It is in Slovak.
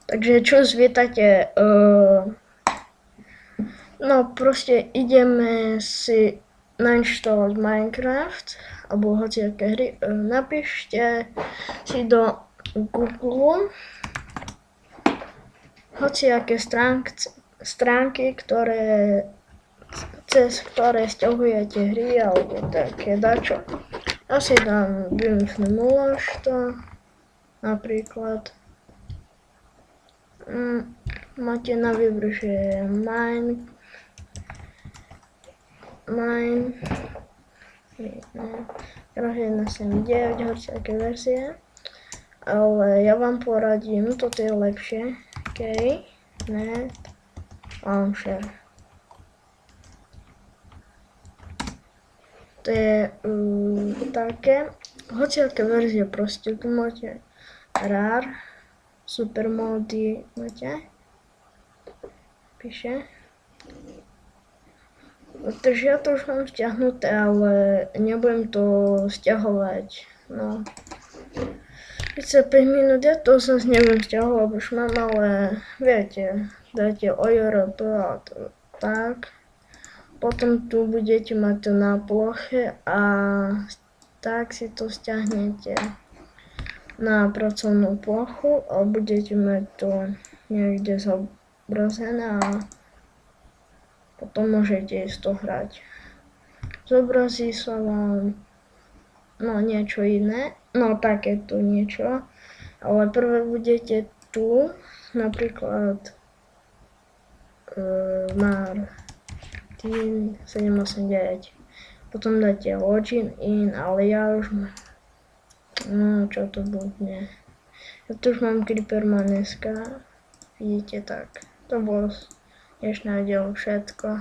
Takže čo zvítate, no proste ideme si nainštalovať Minecraft alebo hociaké hry. Napíšte si do Google hociaké stránky, cez ktoré sťahujete hry alebo také dačo. Ja si dám Vimfnemoložto napríklad. Máte na výber, že Mine 1.7.9, hociaké verzie. Ale ja vám poradím, toto je lepšie. Net Launcher. To je také, hociaké verzie proste, tu máte RAR, super módy máte, píše. Takže ja to už mám stiahnuté, ale nebudem to stiahovať, no. 5 minút, ja to zase nebudem stiahovať, lebo už mám, ale viete, dáte OJRP a to tak. Potom tu budete mať to na ploche a tak si to stiahnete na pracovnú plochu a budete mať to niekde zobrazené a potom môžete ísť to hrať. Zobrazí sa vám niečo iné, takéto niečo, ale prvé budete tu, napríklad Martin 789, potom dáte login in, ale ja už čo to bude, ja tu už mám Creeperman.sk, vidíte, tak to bolo z dnešného dielu všetko.